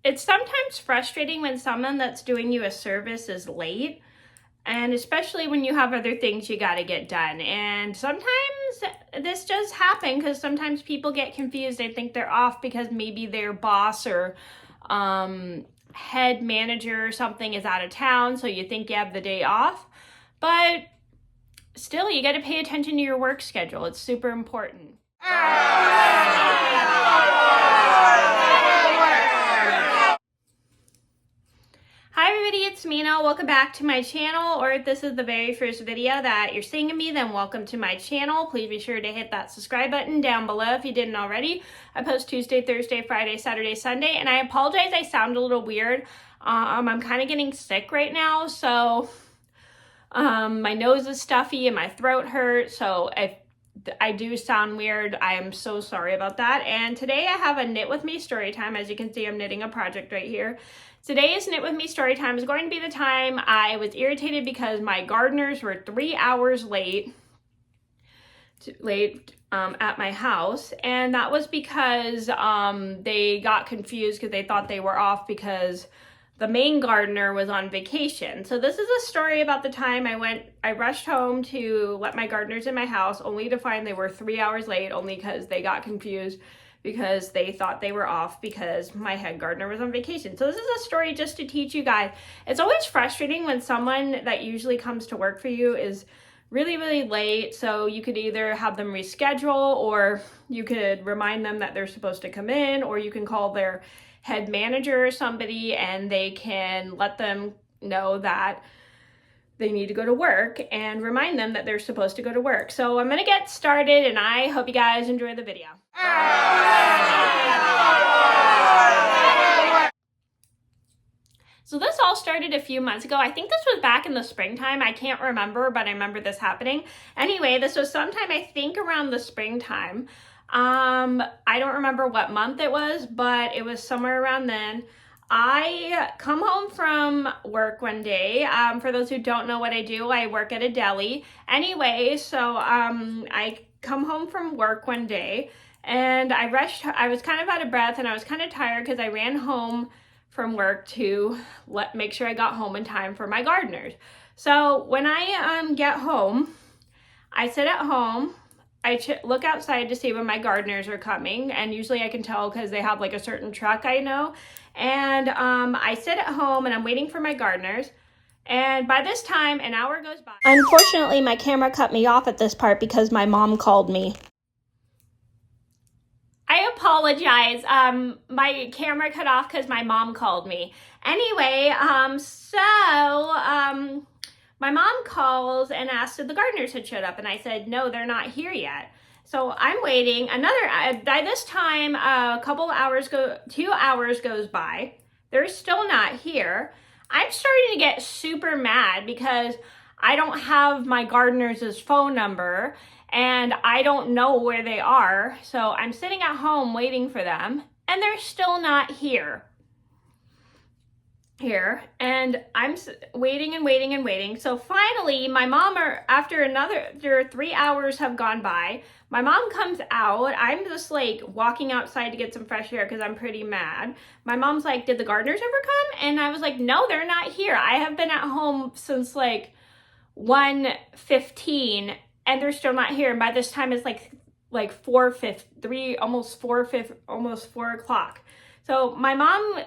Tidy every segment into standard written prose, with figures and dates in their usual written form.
it's sometimes frustrating when someone that's doing you a service is late, and especially when you have other things you got to get done. And sometimes this does happen because sometimes people get confused. They think they're off because maybe their boss or head manager or something is out of town, so you think you have the day off. But still, you got to pay attention to your work schedule. It's super important. Hi everybody, it's Mena. Welcome back to my channel, or if this is the very first video that you're seeing of me, then welcome to my channel. Please be sure to hit that subscribe button down below if you didn't already. I post Tuesday, Thursday, Friday, Saturday, Sunday, and I apologize I sound a little weird. I'm kind of getting sick right now, so my nose is stuffy and my throat hurts, so if I do sound weird, I am so sorry about that. And today I have a Knit With Me story time. As you can see, I'm knitting a project right here. Today's Knit With Me story time is going to be the time I was irritated because my gardeners were 3 hours late at my house, and that was because they got confused because they thought they were off because the main gardener was on vacation. So this is a story about the time I rushed home to let my gardeners in my house, only to find they were 3 hours late, only because they got confused because they thought they were off because my head gardener was on vacation. So this is a story just to teach you guys. It's always frustrating when someone that usually comes to work for you is really, really late. So you could either have them reschedule, or you could remind them that they're supposed to come in, or you can call their head manager or somebody and they can let them know that they need to go to work and remind them that they're supposed to go to work. So I'm gonna get started and I hope you guys enjoy the video. So this all started a few months ago. I think this was back in the springtime. I can't remember, but I remember this happening. Anyway, this was sometime, I think, around the springtime. I don't remember what month it was, but it was somewhere around then. I come home from work one day. For those who don't know what I do, I work at a deli. Anyway, so I come home from work one day and I rushed. I was kind of out of breath and I was kind of tired because I ran home from work to make sure I got home in time for my gardeners. So when I get home, I sit at home. I look outside to see when my gardeners are coming, and usually I can tell because they have like a certain truck I know. And I sit at home and I'm waiting for my gardeners. And by this time, an hour goes by. Unfortunately, my camera cut me off at this part because my mom called me. I apologize. My camera cut off because my mom called me. Anyway, my mom calls and asks if the gardeners had showed up, and I said, no, they're not here yet. So I'm waiting. By this time, 2 hours goes by. They're still not here. I'm starting to get super mad because I don't have my gardeners' phone number and I don't know where they are. So I'm sitting at home waiting for them and they're still not here. And I'm waiting and waiting and waiting. So finally, my mom, after 3 hours have gone by, my mom comes out. I'm just like walking outside to get some fresh air because I'm pretty mad. My mom's like, did the gardeners ever come? And I was like, no, they're not here. I have been at home since like 1:15 and they're still not here. And by this time it's like 4:53, almost 4 o'clock. So my mom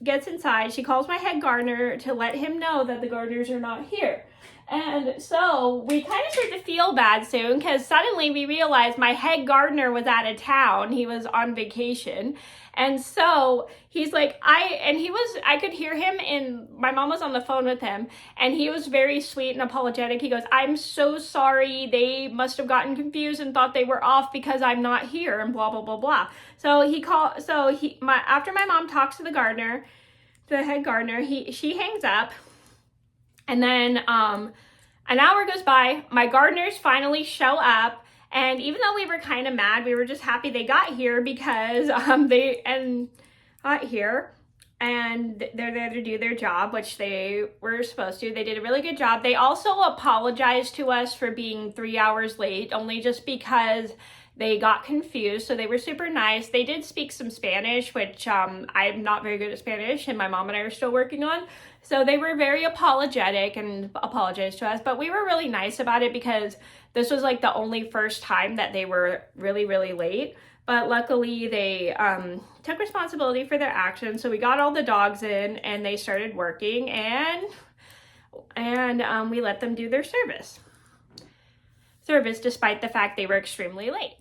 gets inside, she calls my head gardener to let him know that the gardeners are not here. And so we kind of start to feel bad soon because suddenly we realized my head gardener was out of town. He was on vacation. And so he's like, I could hear him, and my mom was on the phone with him, and he was very sweet and apologetic. He goes, I'm so sorry. They must have gotten confused and thought they were off because I'm not here and blah, blah, blah, blah. So after my mom talks to the gardener, to the head gardener, she hangs up. And then an hour goes by, my gardeners finally show up. And even though we were kind of mad, we were just happy they got here because they got here and they're there to do their job, which they were supposed to. They did a really good job. They also apologized to us for being 3 hours late, only just because they got confused, so they were super nice. They did speak some Spanish, which I'm not very good at Spanish, and my mom and I are still working on. So they were very apologetic and apologized to us, but we were really nice about it because this was like the only first time that they were really, really late. But luckily they took responsibility for their actions. So we got all the dogs in and they started working, and we let them do their service despite the fact they were extremely late.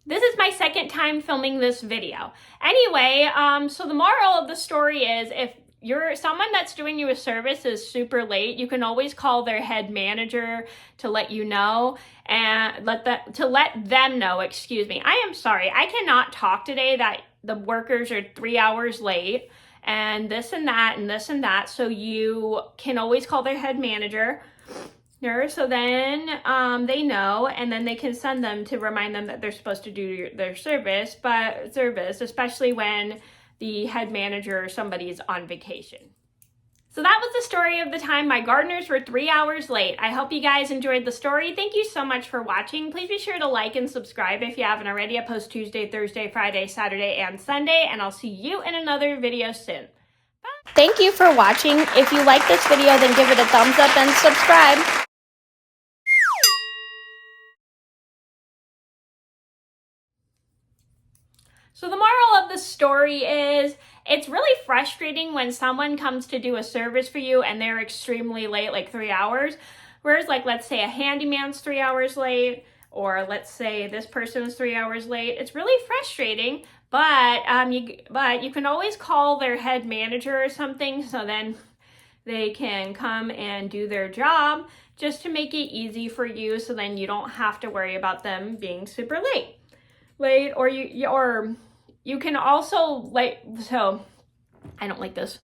This is my second time filming this video. Anyway, so the moral of the story is, if someone that's doing you a service is super late, you can always call their head manager to let you know, and let them know, excuse me. I am sorry, I cannot talk today, that the workers are 3 hours late and this and that and this and that. So you can always call their head manager. So then they know, and then they can send them to remind them that they're supposed to do their service, especially when the head manager or somebody is on vacation. So that was the story of the time my gardeners were 3 hours late. I hope you guys enjoyed the story. Thank you so much for watching. Please be sure to like and subscribe if you haven't already. I post Tuesday, Thursday, Friday, Saturday, and Sunday, and I'll see you in another video soon. Bye. Thank you for watching. If you like this video, then give it a thumbs up and subscribe. So the moral of the story is, it's really frustrating when someone comes to do a service for you and they're extremely late, like 3 hours. Whereas, like, let's say a handyman's 3 hours late, or let's say this person's 3 hours late. It's really frustrating, but you can always call their head manager or something, so then they can come and do their job, just to make it easy for you, so then you don't have to worry about them being super late. Or you can also, so I don't like this.